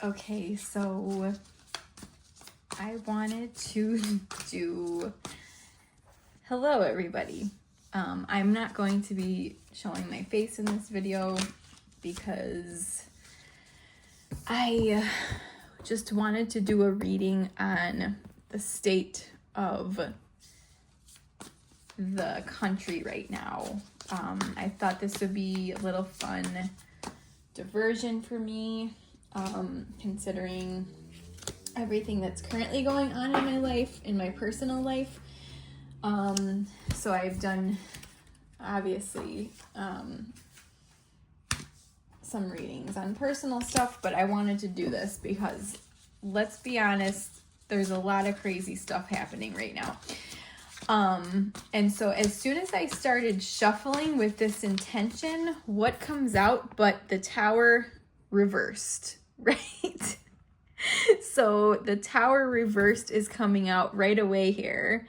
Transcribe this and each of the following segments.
Okay, so I wanted to do hello everybody. I'm not going to be showing my face in this video because I just wanted to do a reading on the state of the country right now. I thought this would be a little fun diversion for me, considering everything that's currently going on in my life, in my personal life. So I've done, obviously, some readings on personal stuff, but I wanted to do this because, let's be honest, there's a lot of crazy stuff happening right now. And so as soon as I started shuffling with this intention, what comes out but the Tower reversed, right? So the Tower reversed is coming out right away here.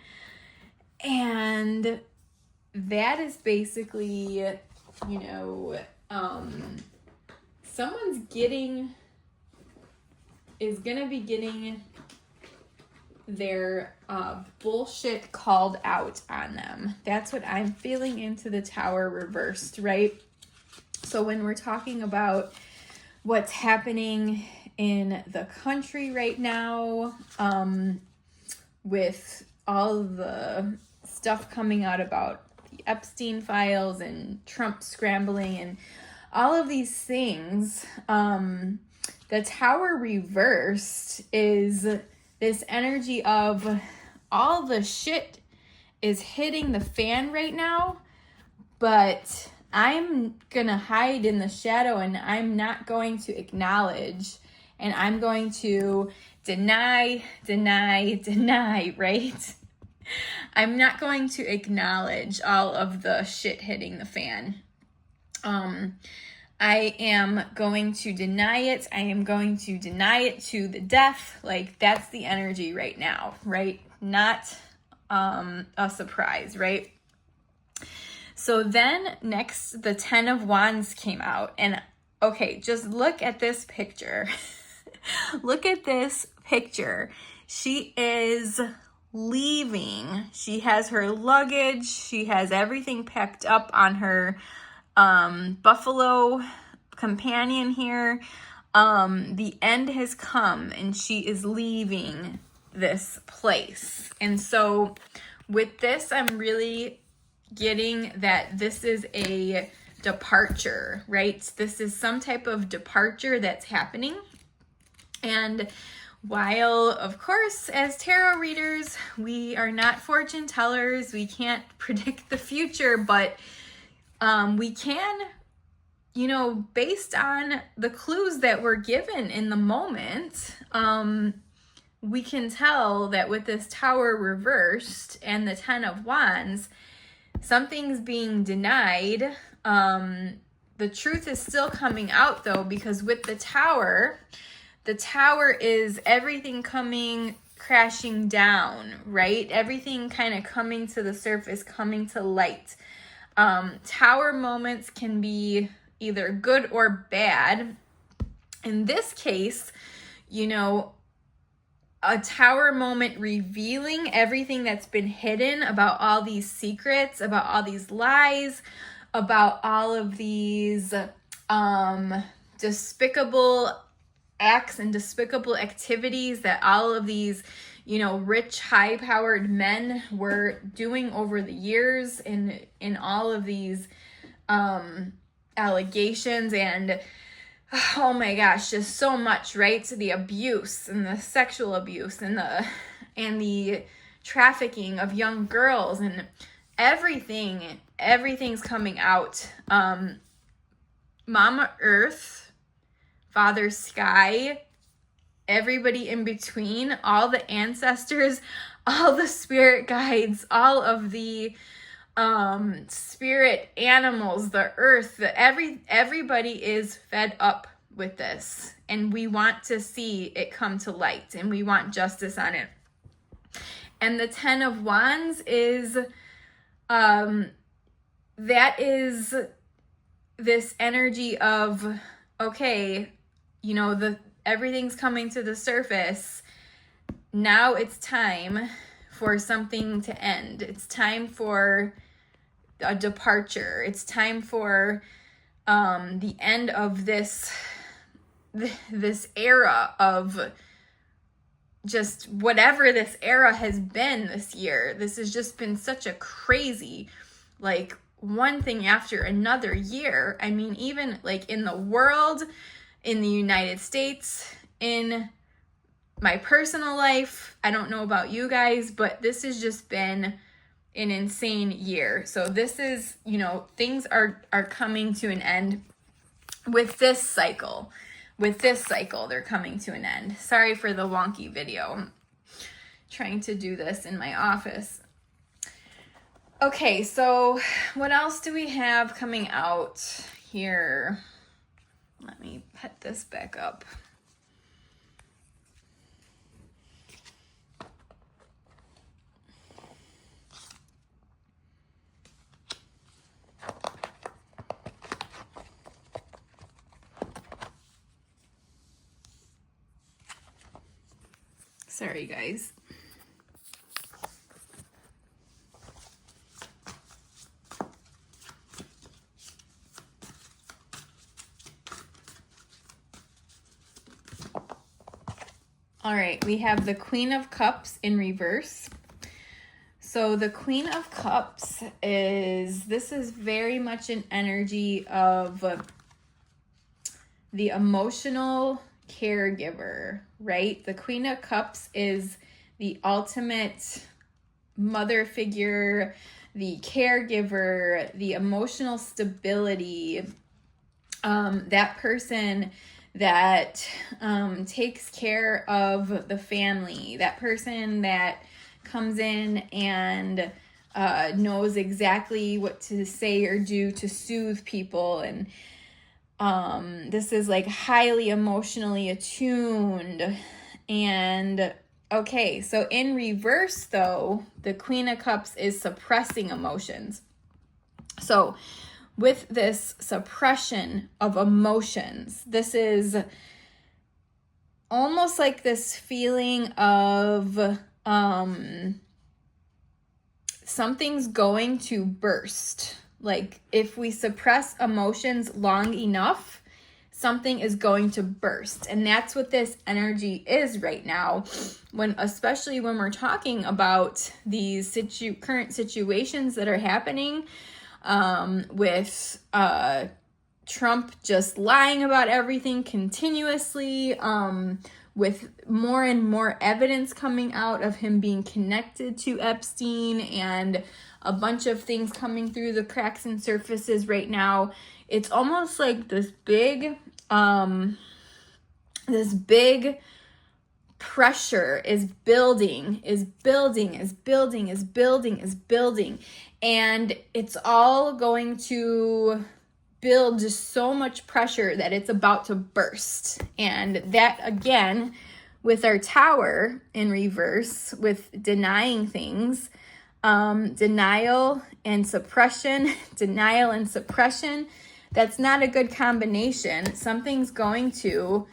And that is basically, someone's gonna be getting their bullshit called out on them. That's what I'm feeling into the Tower reversed, right? So when we're talking about what's happening in the country right now, with all the stuff coming out about the Epstein Files and Trump scrambling and all of these things, the Tower reversed is this energy of all the shit is hitting the fan right now, but I'm gonna hide in the shadow and I'm not going to acknowledge, and I'm going to deny, right? I'm not going to acknowledge all of the shit hitting the fan. I am going to deny it. I am going to deny it to the death. Like, that's the energy right now, right? Not a surprise, right? So then next, the 10 of Wands came out. And okay, just look at this picture. Look at this picture. She is leaving. She has her luggage. She has everything packed up on her buffalo companion here. The end has come and she is leaving this place. And so with this, I'm really getting that this is a departure, right? This is some type of departure that's happening. And while, of course, as tarot readers, we are not fortune tellers, we can't predict the future, but we can, based on the clues that were given in the moment, we can tell that with this Tower reversed and the 10 of Wands, something's being denied. The truth is still coming out, though, because with the Tower is everything coming crashing down, right? Everything kind of coming to the surface, coming to light. Tower moments can be either good or bad. In this case, a Tower moment revealing everything that's been hidden about all these secrets, about all these lies, about all of these despicable acts and despicable activities that all of these rich, high-powered men were doing over the years in all of these allegations and, oh my gosh, just so much, right? So the abuse and the sexual abuse and the trafficking of young girls and everything's coming out. Mama Earth, Father Sky, everybody in between, all the ancestors, all the spirit guides, all of the spirit animals, the earth, everybody is fed up with this, and we want to see it come to light, and we want justice on it. And the 10 of Wands is that is this energy of, okay, everything's coming to the surface. Now it's time for something to end. It's time for a departure. It's time for the end of this era of just whatever this era has been this year. This has just been such a crazy, like, one thing after another year. I mean, even like in the world, in the United States, in my personal life, I don't know about you guys, but this has just been an insane year. So this is, things are coming to an end with this cycle. With this cycle, they're coming to an end. Sorry for the wonky video. I'm trying to do this in my office. Okay, so what else do we have coming out here? Let me put this back up. Sorry, guys. All right, we have the Queen of Cups in reverse. So the Queen of Cups this is very much an energy of the emotional caregiver, right? The Queen of Cups is the ultimate mother figure, the caregiver, the emotional stability, that person that takes care of the family, that person that comes in and knows exactly what to say or do to soothe people. And this is like highly emotionally attuned. And okay, so in reverse though, the Queen of Cups is suppressing emotions. So with this suppression of emotions, this is almost like this feeling of something's going to burst. Like if we suppress emotions long enough, something is going to burst. And that's what this energy is right now, especially when we're talking about these current situations that are happening, with Trump just lying about everything continuously, with more and more evidence coming out of him being connected to Epstein, and a bunch of things coming through the cracks and surfaces right now. It's almost like this big pressure is building, and it's all going to build just so much pressure that it's about to burst. And that, again, with our Tower in reverse, with denying things, denial and suppression, that's not a good combination. Something's going to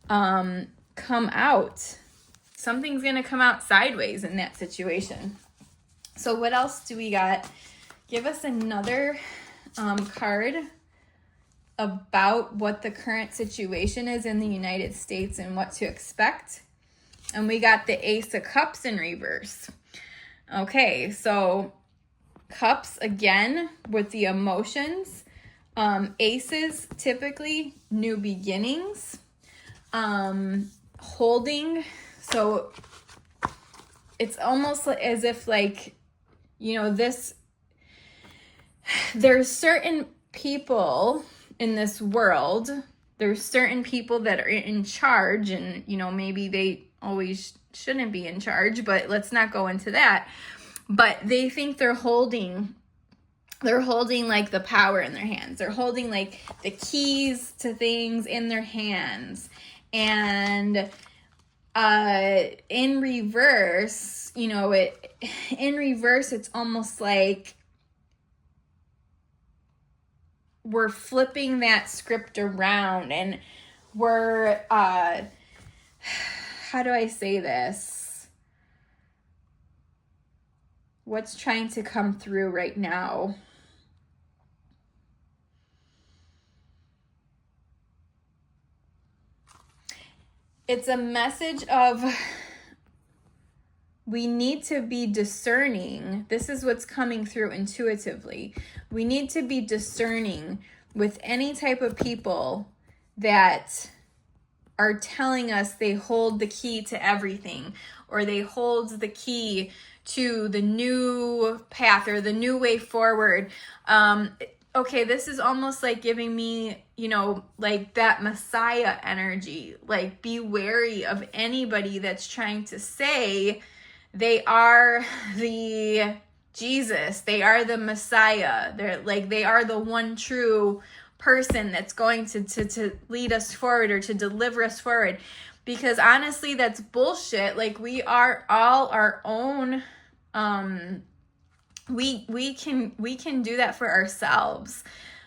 come out. Something's going to come out sideways in that situation. So what else do we got? Give us another card about what the current situation is in the United States and what to expect. And we got the Ace of Cups in reverse. Okay, so Cups again with the emotions. Aces, typically new beginnings. Holding, so it's almost as if, like, there's certain people in this world, there's certain people that are in charge, and maybe they always shouldn't be in charge, but let's not go into that. But they think they're holding like the power in their hands. They're holding like the keys to things in their hands. And in reverse, it's almost like we're flipping that script around, and we're how do I say this? What's trying to come through right now? It's a message of we need to be discerning. This is what's coming through intuitively. We need to be discerning with any type of people that are telling us they hold the key to everything, or they hold the key to the new path or the new way forward. Okay, this is almost like giving me, like that Messiah energy. Like, be wary of anybody that's trying to say they are the Jesus, they are the Messiah. They are the one true person that's going to lead us forward or to deliver us forward. Because honestly, that's bullshit. Like, we are all our own. We can do that for ourselves.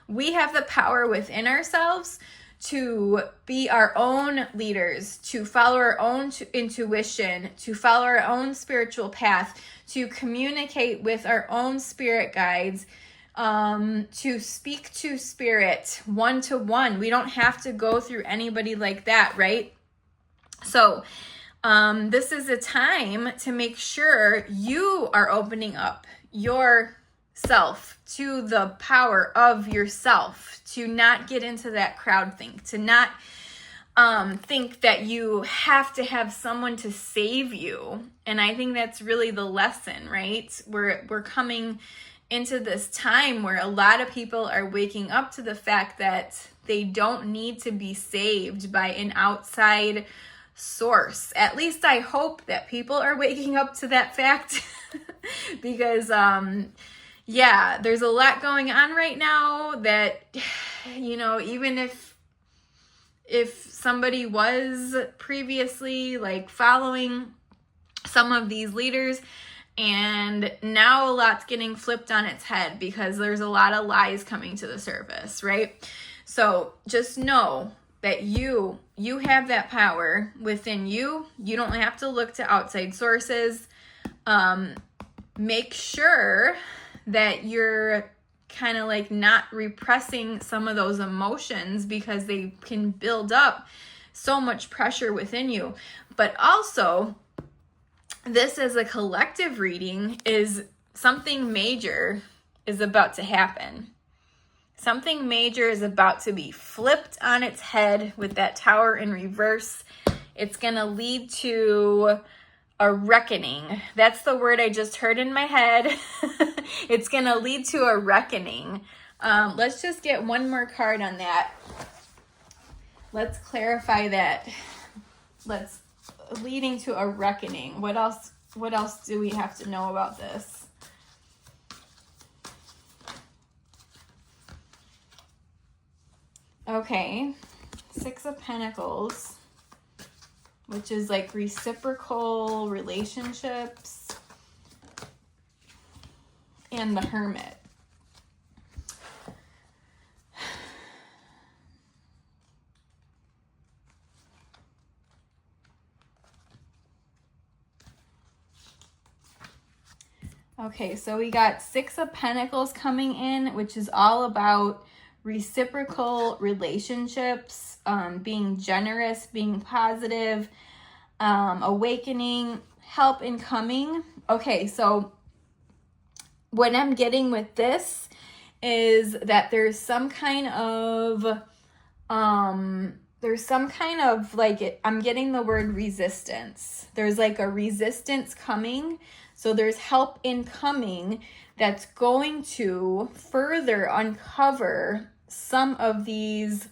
We have the power within ourselves to be our own leaders, to follow our own intuition, to follow our own spiritual path, to communicate with our own spirit guides, to speak to spirit one-to-one. We don't have to go through anybody like that, right? So this is a time to make sure you are opening up yourself to the power of yourself, to not get into that crowd think, to not think that you have to have someone to save you. And I think that's really the lesson, right? We're coming into this time where a lot of people are waking up to the fact that they don't need to be saved by an outside source. At least I hope that people are waking up to that fact because there's a lot going on right now that, even if somebody was previously like following some of these leaders, and now a lot's getting flipped on its head because there's a lot of lies coming to the surface, right? So just know that you have that power within you. You don't have to look to outside sources. Make sure that you're kind of like not repressing some of those emotions, because they can build up so much pressure within you. But also, this as a collective reading is something major is about to happen. Something major is about to be flipped on its head with that tower in reverse. It's going to lead to a reckoning. That's the word I just heard in my head. It's going to lead to a reckoning. Let's just get one more card on that. Let's clarify that. Leading to a reckoning. What else do we have to know about this? Okay, Six of Pentacles, which is like reciprocal relationships, and the Hermit. Okay, so we got Six of Pentacles coming in, which is all about reciprocal relationships, being generous, being positive, awakening, help in coming. Okay, so what I'm getting with this is that there's some kind of like, I'm getting the word resistance. There's like a resistance coming. So there's help in coming that's going to further uncover some of these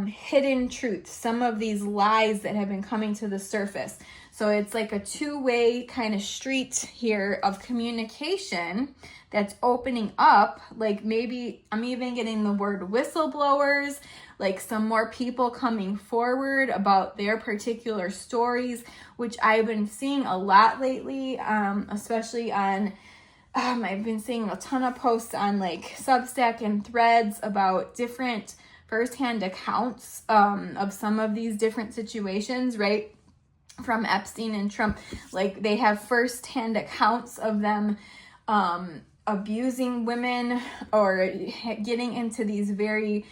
hidden truths, some of these lies that have been coming to the surface. So it's like a two-way kind of street here of communication that's opening up. Like, maybe I'm even getting the word whistleblowers, like some more people coming forward about their particular stories, which I've been seeing a lot lately, especially on I've been seeing a ton of posts on like Substack and Threads about different firsthand accounts of some of these different situations, right? from Epstein and Trump. Like, they have firsthand accounts of them abusing women or getting into these very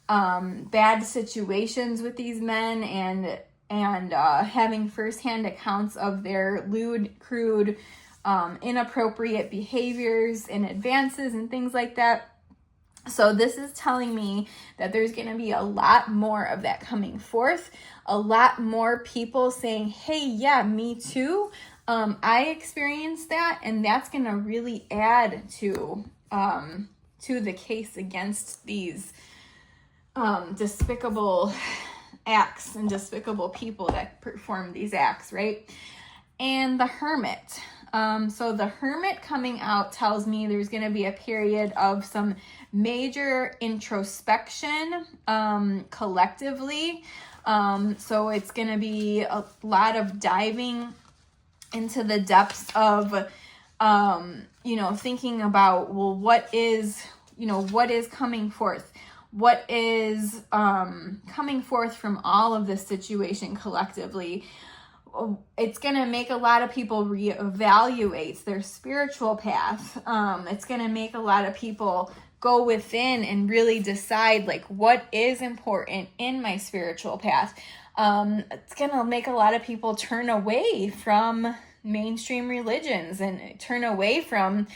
bad situations with these men, and having firsthand accounts of their lewd, crude, inappropriate behaviors and advances and things like that. So this is telling me that there's going to be a lot more of that coming forth, a lot more people saying, hey, yeah, me too. I experienced that, and that's going to really add to the case against these despicable acts and despicable people that perform these acts, right? And the Hermit. So the Hermit coming out tells me there's going to be a period of some major introspection collectively. So it's going to be a lot of diving into the depths of, thinking about, well, what is coming forth? What is coming forth from all of this situation collectively? It's going to make a lot of people reevaluate their spiritual path. It's going to make a lot of people go within and really decide, like, what is important in my spiritual path. It's going to make a lot of people turn away from mainstream religions and turn away from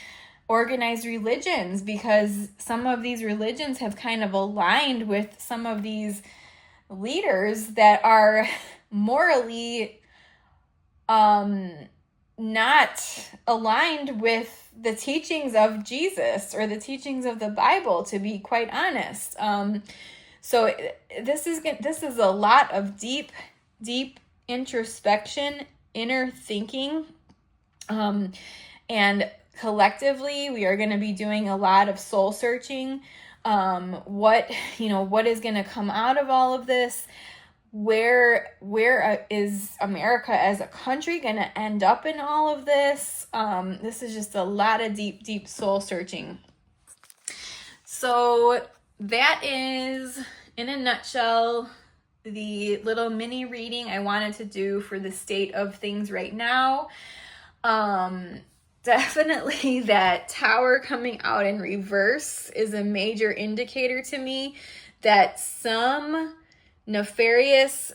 organized religions, because some of these religions have kind of aligned with some of these leaders that are morally not aligned with the teachings of Jesus or the teachings of the Bible, to be quite honest. So this is a lot of deep introspection, inner thinking, and collectively we are going to be doing a lot of soul searching. What is going to come out of all of this? Where is America as a country going to end up in all of this? This is just a lot of deep soul searching. So that is, in a nutshell, the little mini reading I wanted to do for the state of things right now. Definitely that Tower coming out in reverse is a major indicator to me that some nefarious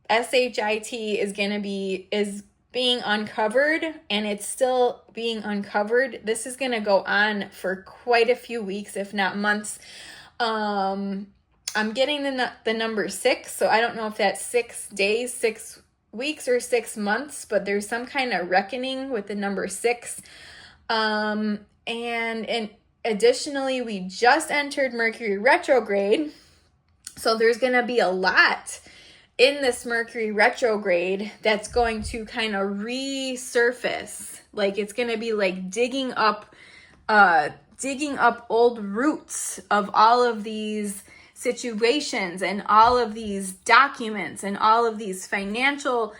SHIT is being uncovered, and it's still being uncovered. This is going to go on for quite a few weeks, if not months. I'm getting the number 6, so I don't know if that's 6 days, 6 weeks, or 6 months, but there's some kind of reckoning with the number 6. And additionally, we just entered Mercury retrograde. So there's going to be a lot in this Mercury retrograde that's going to kind of resurface. Like, it's going to be like digging up old roots of all of these situations and all of these documents and all of these financial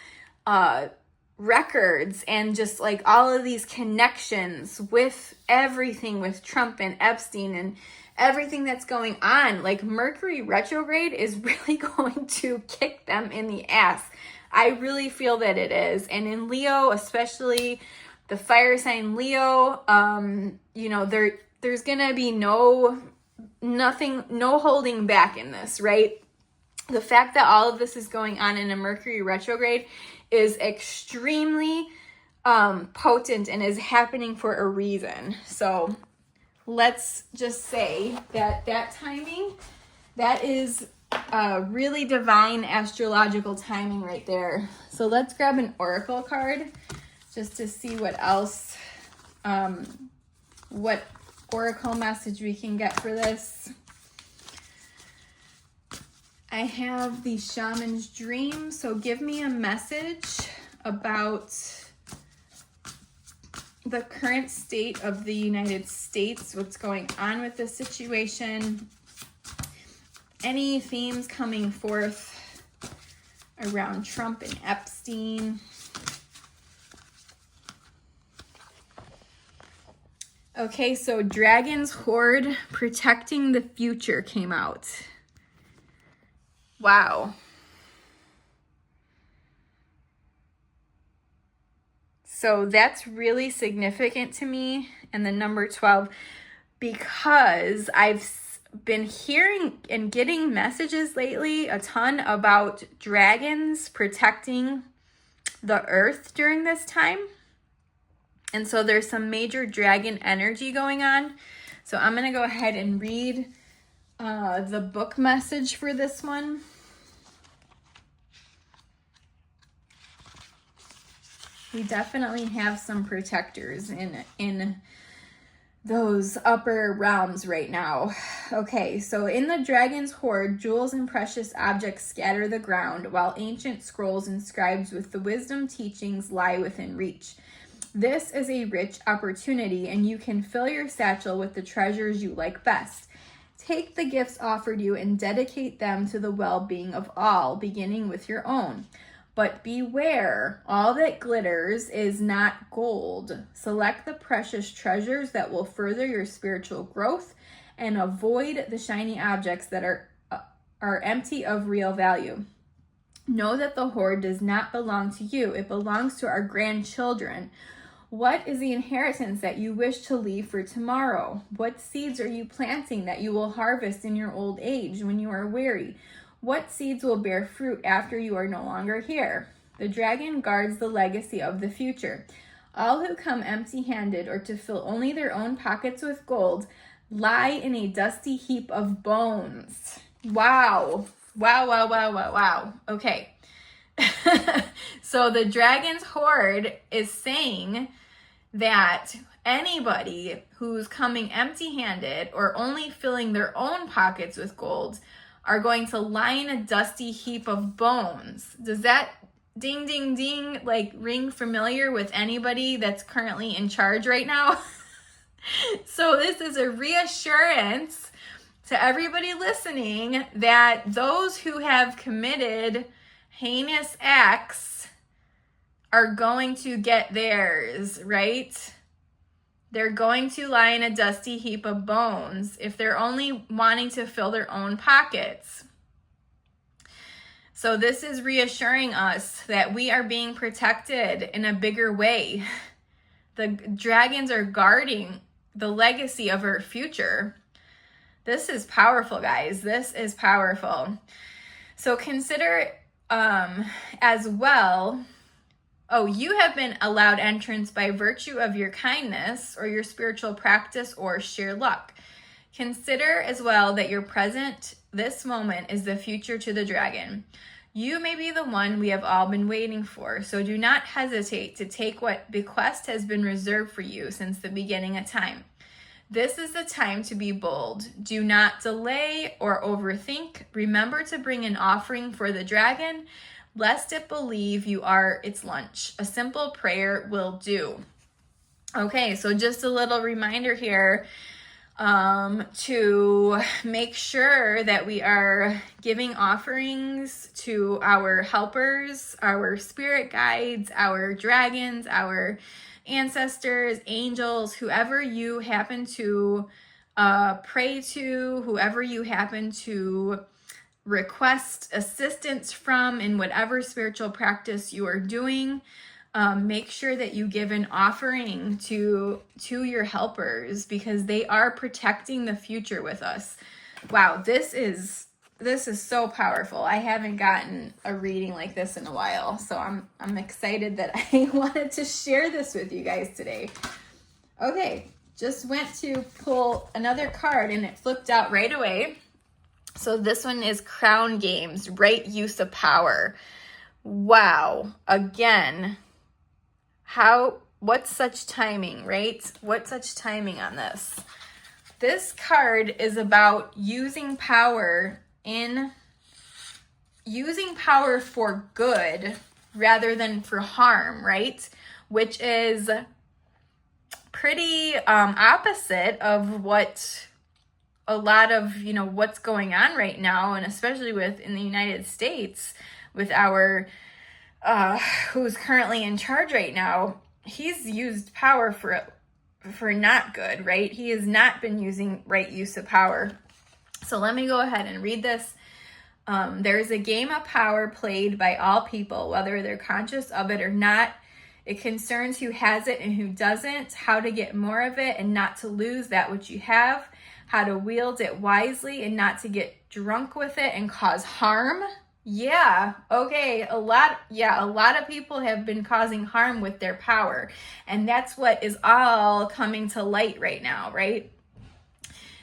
records, and just like all of these connections with everything with Trump and Epstein and everything that's going on. Like, Mercury retrograde is really going to kick them in the ass. I really feel that it is. And in Leo, especially the fire sign Leo, there's gonna be no holding back in this, right? The fact that all of this is going on in a Mercury retrograde is extremely potent and is happening for a reason. So let's just say that timing, that is really divine astrological timing right there. So let's grab an oracle card just to see what else, what oracle message we can get for this. I have the Shaman's Dream. So give me a message about the current state of the United States, what's going on with the situation, any themes coming forth around Trump and Epstein. Okay, so Dragon's Hoard, Protecting the Future came out. Wow. So that's really significant to me. And then number 12, because I've been hearing and getting messages lately a ton about dragons protecting the earth during this time. And so there's some major dragon energy going on. So I'm going to go ahead and read the book message for this one. We definitely have some protectors in those upper realms right now. Okay, so in the dragon's hoard, jewels and precious objects scatter the ground, while ancient scrolls and scribes with the wisdom teachings lie within reach. This is a rich opportunity, and you can fill your satchel with the treasures you like best. Take the gifts offered you and dedicate them to the well-being of all, beginning with your own. But beware, all that glitters is not gold. Select the precious treasures that will further your spiritual growth and avoid the shiny objects that are empty of real value. Know that the hoard does not belong to you. It belongs to our grandchildren. What is the inheritance that you wish to leave for tomorrow? What seeds are you planting that you will harvest in your old age when you are weary? What seeds will bear fruit after you are no longer here? The dragon guards the legacy of the future. All who come empty-handed or to fill only their own pockets with gold lie in a dusty heap of bones. Wow. Wow. Okay. So the dragon's hoard is saying that anybody who's coming empty-handed or only filling their own pockets with gold are going to lie in a dusty heap of bones. Does that ding, ding, ding, like ring familiar with anybody that's currently in charge right now? So this is a reassurance to everybody listening that those who have committed heinous acts are going to get theirs, right? They're going to lie in a dusty heap of bones if they're only wanting to fill their own pockets. So this is reassuring us that we are being protected in a bigger way. The dragons are guarding the legacy of our future. This is powerful, guys. This is powerful. So consider as well, you have been allowed entrance by virtue of your kindness or your spiritual practice or sheer luck. Consider as well that your present, this moment, is the future to the dragon. You may be the one we have all been waiting for, so do not hesitate to take what bequest has been reserved for you since the beginning of time. This is the time to be bold. Do not delay or overthink. Remember to bring an offering for the dragon, lest it believe you are its lunch. A simple prayer will do. Okay, so just a little reminder here to make sure that we are giving offerings to our helpers, our spirit guides, our dragons, our ancestors, angels, whoever you happen to pray to, whoever you happen to request assistance from in whatever spiritual practice you are doing. Make sure that you give an offering to your helpers because they are protecting the future with us. Wow, this is so powerful. I haven't gotten a reading like this in a while, so I'm excited that I wanted to share this with you guys today. Okay, just went to pull another card and it flipped out right away. So this one is Crown Games, right use of power. Wow, again, what's such timing, right? What's such timing on this? This card is about using power for good rather than for harm, right? Which is pretty opposite of what a lot of, what's going on right now, and especially in the United States with our who's currently in charge right now. He's used power for not good, right? He has not been using right use of power. So let me go ahead and read this. There is a game of power played by all people, whether they're conscious of it or not. It concerns who has it and who doesn't, how to get more of it and not to lose that which you have, how to wield it wisely and not to get drunk with it and cause harm. Yeah, okay, a lot of people have been causing harm with their power, and that's what is all coming to light right now, right?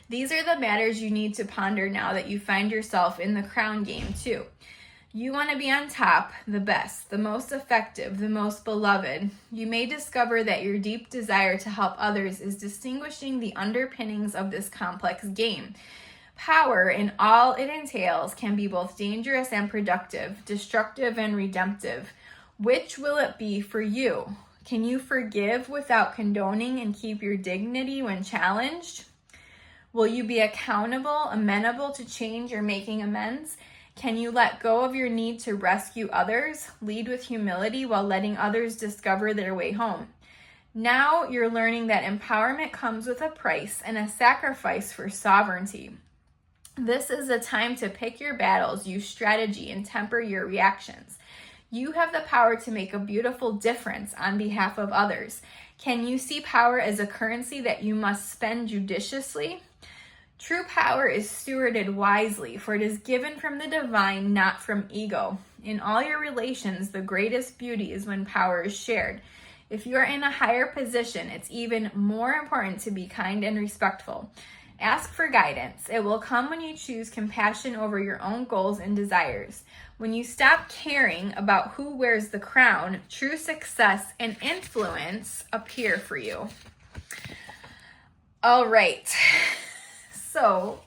These are the matters you need to ponder now that you find yourself in the crown game too. You want to be on top, the best, the most effective, the most beloved. You may discover that your deep desire to help others is distinguishing the underpinnings of this complex game. Power, in all it entails, can be both dangerous and productive, destructive and redemptive. Which will it be for you? Can you forgive without condoning and keep your dignity when challenged? Will you be accountable, amenable to change or making amends? Can you let go of your need to rescue others, lead with humility while letting others discover their way home? Now you're learning that empowerment comes with a price and a sacrifice for sovereignty. This is the time to pick your battles, use strategy, and temper your reactions. You have the power to make a beautiful difference on behalf of others. Can you see power as a currency that you must spend judiciously? True power is stewarded wisely, for it is given from the divine, not from ego. In all your relations, the greatest beauty is when power is shared. If you are in a higher position, it's even more important to be kind and respectful. Ask for guidance. It will come when you choose compassion over your own goals and desires. When you stop caring about who wears the crown, true success and influence appear for you. All right. So,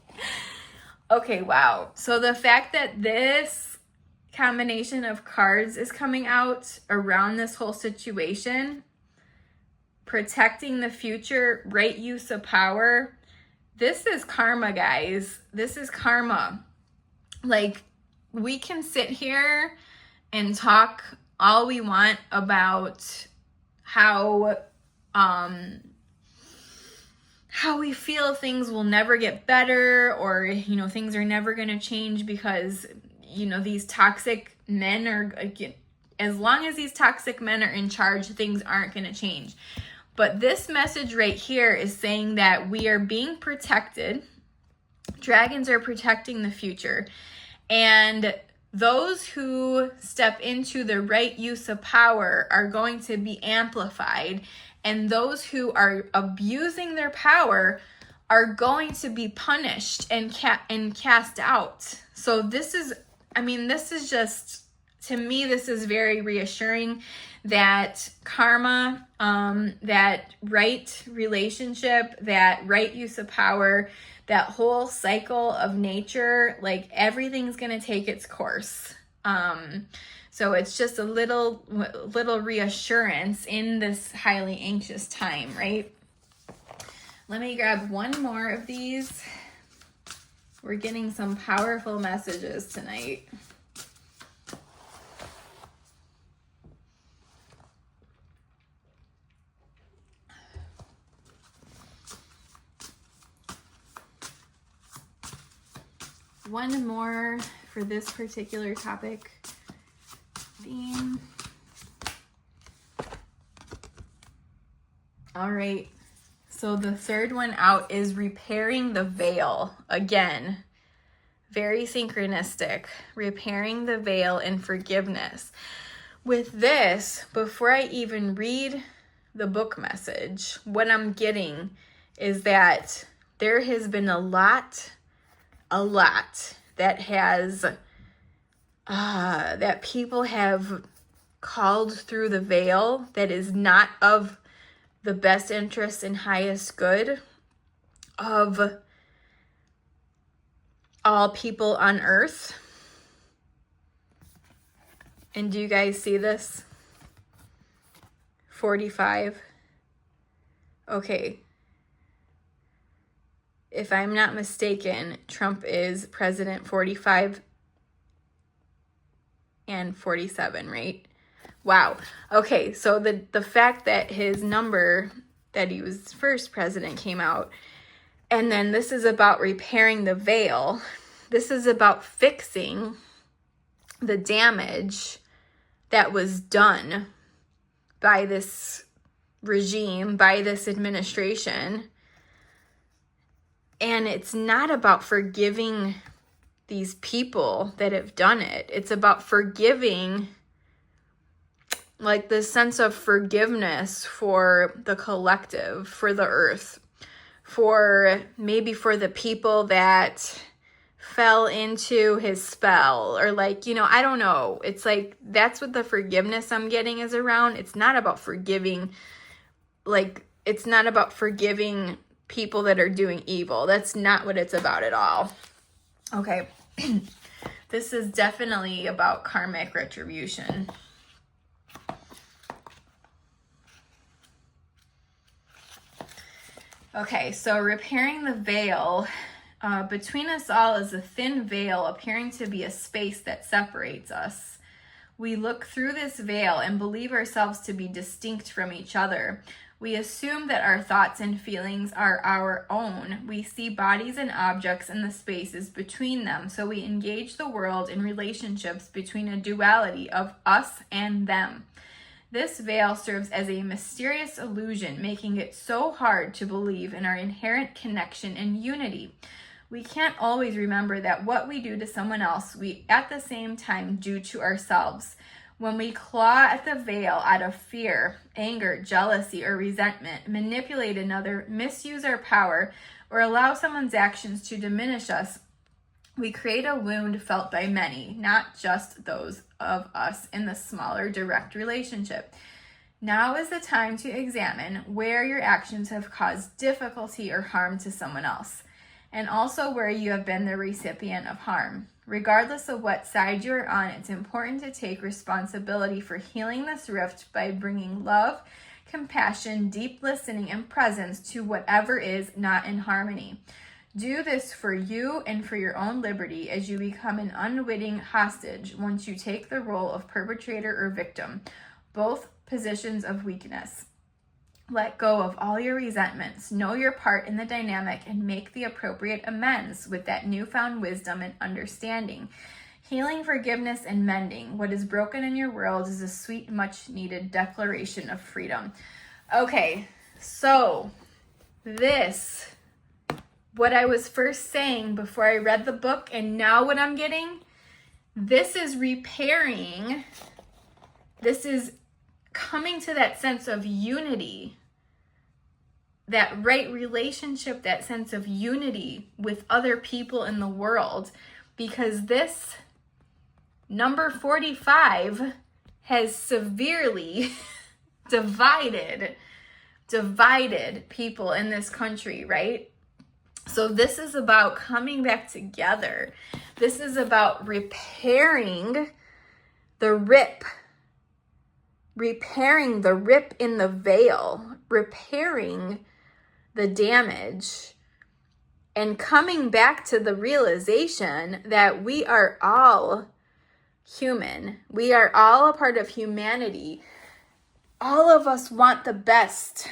okay, wow. So the fact that this combination of cards is coming out around this whole situation, protecting the future, right use of power, this is karma, guys. This is karma. Like, we can sit here and talk all we want about how we feel things will never get better, or, things are never going to change because, these toxic men are, as long as these toxic men are in charge, things aren't going to change. But this message right here is saying that we are being protected. Dragons are protecting the future. And those who step into the right use of power are going to be amplified. And those who are abusing their power are going to be punished and cast out. So this is just, to me, this is very reassuring that karma, that right relationship, that right use of power, that whole cycle of nature, like everything's going to take its course. So it's just a little reassurance in this highly anxious time, right? Let me grab one more of these. We're getting some powerful messages tonight. One more for this particular topic theme. All right. So the third one out is repairing the veil. Again, very synchronistic. Repairing the veil and forgiveness. With this, before I even read the book message, what I'm getting is that there has been a lot that has that people have called through the veil that is not of the best interest and highest good of all people on earth. And do you guys see this? 45. Okay. If I'm not mistaken, Trump is president 45 and 47, right? Wow. Okay, so the fact that his number that he was first president came out, and then this is about repairing the veil. This is about fixing the damage that was done by this regime, by this administration. And it's not about forgiving these people that have done it. It's about forgiving, like this sense of forgiveness for the collective, for the earth, for maybe for the people that fell into his spell, or like, I don't know. It's like, that's what the forgiveness I'm getting is around. It's not about forgiving, it's not about forgiving people that are doing evil. That's not what it's about at all. Okay. This is definitely about karmic retribution. Okay, so repairing the veil. Between us all is a thin veil appearing to be a space that separates us. We look through this veil and believe ourselves to be distinct from each other. We assume that our thoughts and feelings are our own. We see bodies and objects and the spaces between them, so we engage the world in relationships between a duality of us and them. This veil serves as a mysterious illusion, making it so hard to believe in our inherent connection and unity. We can't always remember that what we do to someone else, we at the same time do to ourselves. When we claw at the veil out of fear, anger, jealousy, or resentment, manipulate another, misuse our power, or allow someone's actions to diminish us, we create a wound felt by many, not just those of us in the smaller direct relationship. Now is the time to examine where your actions have caused difficulty or harm to someone else, and also where you have been the recipient of harm. Regardless of what side you're on, it's important to take responsibility for healing this rift by bringing love, compassion, deep listening, and presence to whatever is not in harmony. Do this for you and for your own liberty as you become an unwitting hostage once you take the role of perpetrator or victim, both positions of weakness. Let go of all your resentments, know your part in the dynamic, and make the appropriate amends with that newfound wisdom and understanding. Healing, forgiveness, and mending what is broken in your world is a sweet, much-needed declaration of freedom. Okay, so this, what I was first saying before I read the book, and now what I'm getting, this is repairing, this is coming to that sense of unity, that right relationship, that sense of unity with other people in the world, because this number 45 has severely divided people in this country, right? So this is about coming back together. This is about repairing the rip in the veil, repairing the damage, and coming back to the realization that we are all human. We are all a part of humanity. All of us want the best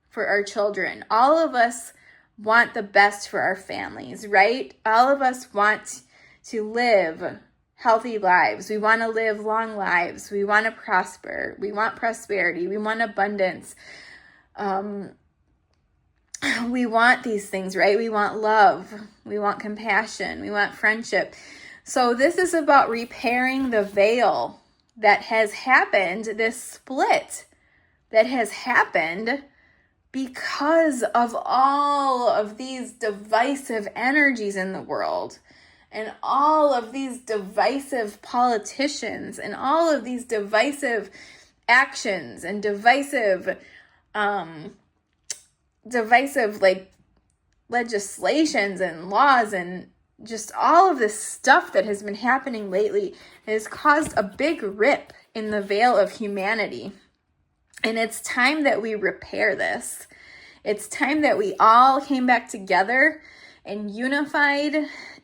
for our children. All of us want the best for our families, right? All of us want to live healthy lives. We want to live long lives. We want to prosper. We want prosperity. We want abundance. We want these things, right? We want love. We want compassion. We want friendship. So this is about repairing the veil that has happened, this split that has happened because of all of these divisive energies in the world, and all of these divisive politicians, and all of these divisive actions, and divisive like legislations and laws, and just all of this stuff that has been happening lately has caused a big rip in the veil of humanity. And it's time that we repair this. It's time that we all came back together and unified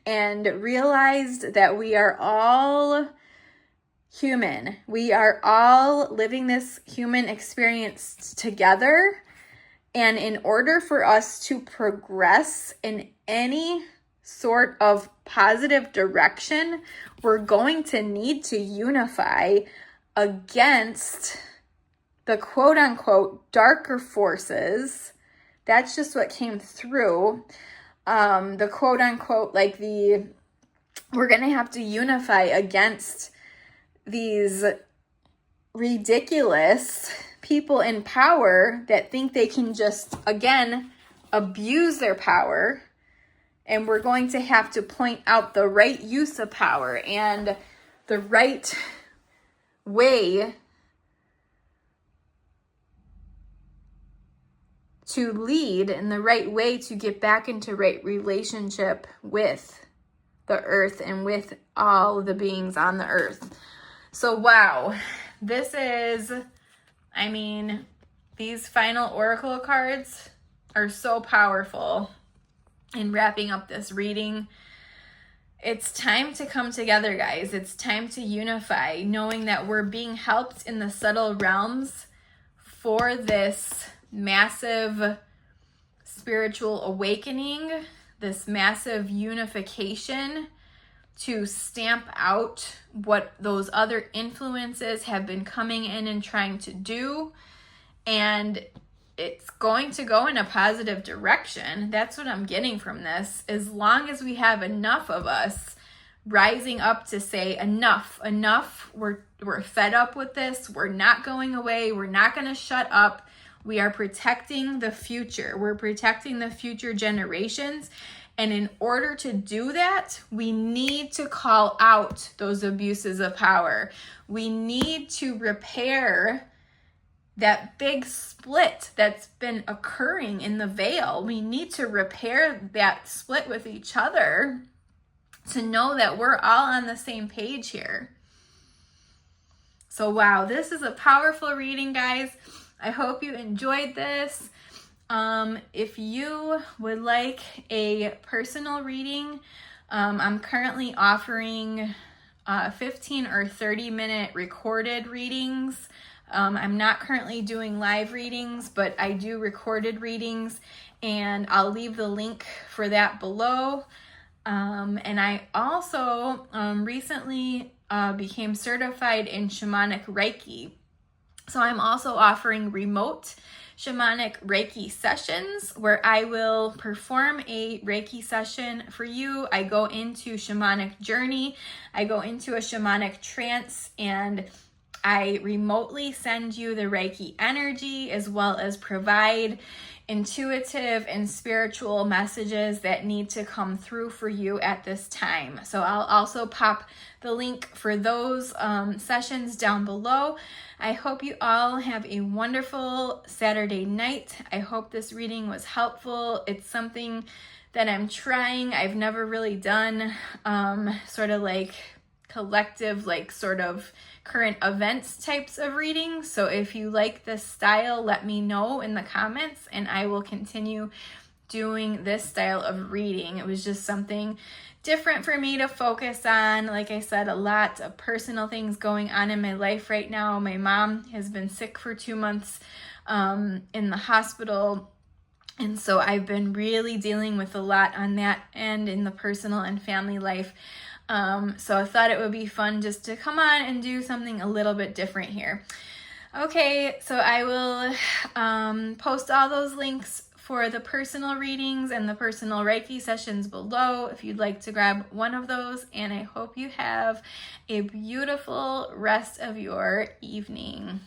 and realized that we are all human. We are all living this human experience together. And in order for us to progress in any sort of positive direction, we're going to need to unify against the quote unquote darker forces. That's just what came through. The quote unquote, like we're going to have to unify against these ridiculous people in power that think they can just, again, abuse their power. And we're going to have to point out the right use of power and the right way to lead and the right way to get back into right relationship with the earth and with all the beings on the earth. So, wow, this is, I mean, these final oracle cards are so powerful in wrapping up this reading. It's time to come together, guys. It's time to unify, knowing that we're being helped in the subtle realms for this massive spiritual awakening, this massive unification to stamp out what those other influences have been coming in and trying to do. And it's going to go in a positive direction. That's what I'm getting from this. As long as we have enough of us rising up to say enough, we're fed up with this. We're not going away. We're not going to shut up. We are protecting the future. We're protecting the future generations. And in order to do that, we need to call out those abuses of power. We need to repair that big split that's been occurring in the veil. We need to repair that split with each other to know that we're all on the same page here. So wow, this is a powerful reading, guys. I hope you enjoyed this. If you would like a personal reading, I'm currently offering 15 or 30 minute recorded readings. I'm not currently doing live readings, but I do recorded readings, and I'll leave the link for that below. And I also recently became certified in shamanic Reiki. So I'm also offering remote shamanic Reiki sessions where I will perform a Reiki session for you. I go into shamanic journey. I go into a shamanic trance, and I remotely send you the Reiki energy as well as provide intuitive and spiritual messages that need to come through for you at this time. So I'll also pop the link for those sessions down below. I hope you all have a wonderful Saturday night. I hope this reading was helpful. It's something that I'm trying. I've never really done sort of like collective, like sort of current events types of readings. So if you like this style, let me know in the comments and I will continue doing this style of reading. It was just something different for me to focus on. Like I said, a lot of personal things going on in my life right now. My mom has been sick for 2 months in the hospital. And so I've been really dealing with a lot on that end in the personal and family life. So I thought it would be fun just to come on and do something a little bit different here. Okay, so I will post all those links for the personal readings and the personal Reiki sessions below if you'd like to grab one of those. And I hope you have a beautiful rest of your evening.